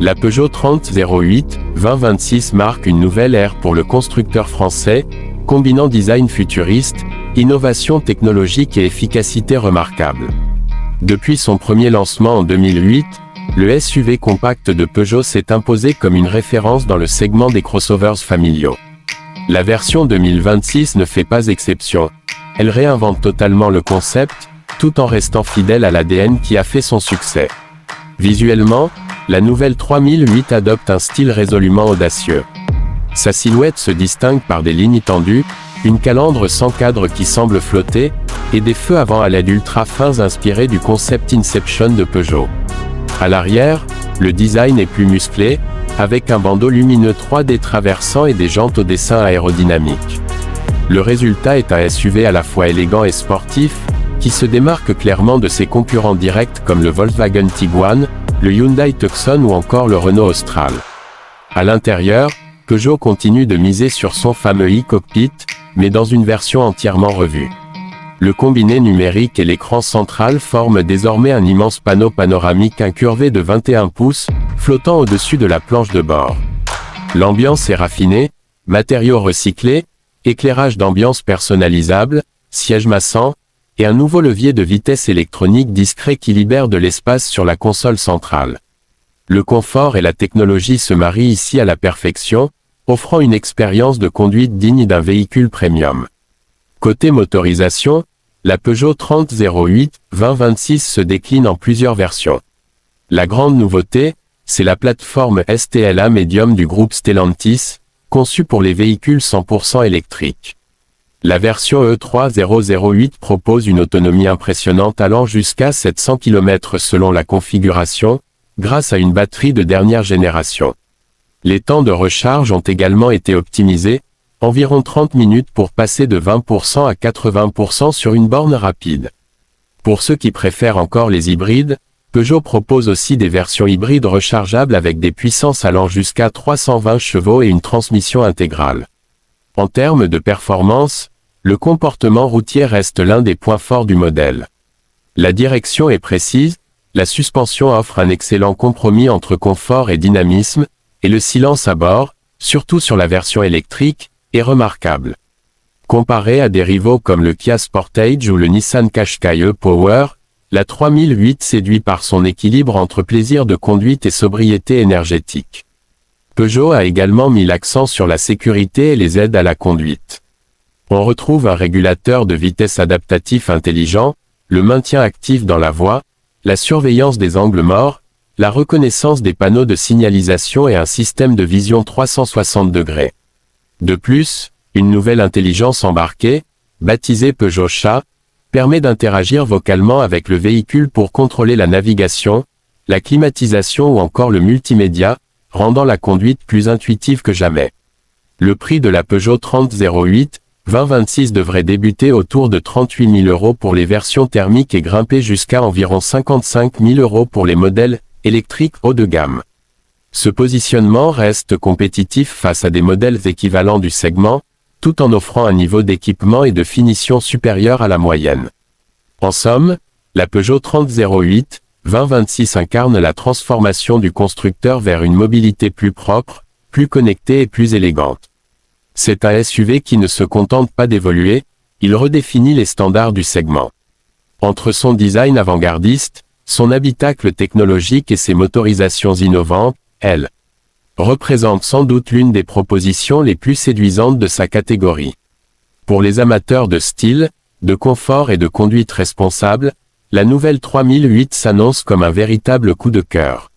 La Peugeot 3008 2026 marque une nouvelle ère pour le constructeur français, combinant design futuriste, innovation technologique et efficacité remarquable. Depuis son premier lancement en 2008, le SUV compact de Peugeot s'est imposé comme une référence dans le segment des crossovers familiaux. La version 2026 ne fait pas exception. Elle réinvente totalement le concept, tout en restant fidèle à l'ADN qui a fait son succès. Visuellement, la nouvelle 3008 adopte un style résolument audacieux. Sa silhouette se distingue par des lignes tendues, une calandre sans cadre qui semble flotter, et des feux avant à LED ultra fins inspirés du concept Inception de Peugeot. À l'arrière, le design est plus musclé, avec un bandeau lumineux 3D traversant et des jantes au dessin aérodynamique. Le résultat est un SUV à la fois élégant et sportif, qui se démarque clairement de ses concurrents directs comme le Volkswagen Tiguan, le Hyundai Tucson ou encore le Renault Austral. À l'intérieur, Peugeot continue de miser sur son fameux e-cockpit, mais dans une version entièrement revue. Le combiné numérique et l'écran central forment désormais un immense panneau panoramique incurvé de 21 pouces, flottant au-dessus de la planche de bord. L'ambiance est raffinée, matériaux recyclés, éclairage d'ambiance personnalisable, siège massant, et un nouveau levier de vitesse électronique discret qui libère de l'espace sur la console centrale. Le confort et la technologie se marient ici à la perfection, offrant une expérience de conduite digne d'un véhicule premium. Côté motorisation, la Peugeot 3008 2026 se décline en plusieurs versions. La grande nouveauté, c'est la plateforme STLA Medium du groupe Stellantis, conçue pour les véhicules 100% électriques. La version E3008 propose une autonomie impressionnante allant jusqu'à 700 km selon la configuration, grâce à une batterie de dernière génération. Les temps de recharge ont également été optimisés, environ 30 minutes pour passer de 20% à 80% sur une borne rapide. Pour ceux qui préfèrent encore les hybrides, Peugeot propose aussi des versions hybrides rechargeables avec des puissances allant jusqu'à 320 chevaux et une transmission intégrale. En termes de performance, le comportement routier reste l'un des points forts du modèle. La direction est précise, la suspension offre un excellent compromis entre confort et dynamisme, et le silence à bord, surtout sur la version électrique, est remarquable. Comparé à des rivaux comme le Kia Sportage ou le Nissan Qashqai e-Power, la 3008 séduit par son équilibre entre plaisir de conduite et sobriété énergétique. Peugeot a également mis l'accent sur la sécurité et les aides à la conduite. On retrouve un régulateur de vitesse adaptatif intelligent, le maintien actif dans la voie, la surveillance des angles morts, la reconnaissance des panneaux de signalisation et un système de vision 360 degrés. De plus, une nouvelle intelligence embarquée, baptisée Peugeot Chat, permet d'interagir vocalement avec le véhicule pour contrôler la navigation, la climatisation ou encore le multimédia, rendant la conduite plus intuitive que jamais. Le prix de la Peugeot 3008 2026 devrait débuter autour de 38 000 € pour les versions thermiques et grimper jusqu'à environ 55 000 € pour les modèles électriques haut de gamme. Ce positionnement reste compétitif face à des modèles équivalents du segment, tout en offrant un niveau d'équipement et de finition supérieur à la moyenne. En somme, la Peugeot 3008 2026 incarne la transformation du constructeur vers une mobilité plus propre, plus connectée et plus élégante. C'est un SUV qui ne se contente pas d'évoluer, il redéfinit les standards du segment. Entre son design avant-gardiste, son habitacle technologique et ses motorisations innovantes, elle représente sans doute l'une des propositions les plus séduisantes de sa catégorie. Pour les amateurs de style, de confort et de conduite responsable, la nouvelle 3008 s'annonce comme un véritable coup de cœur.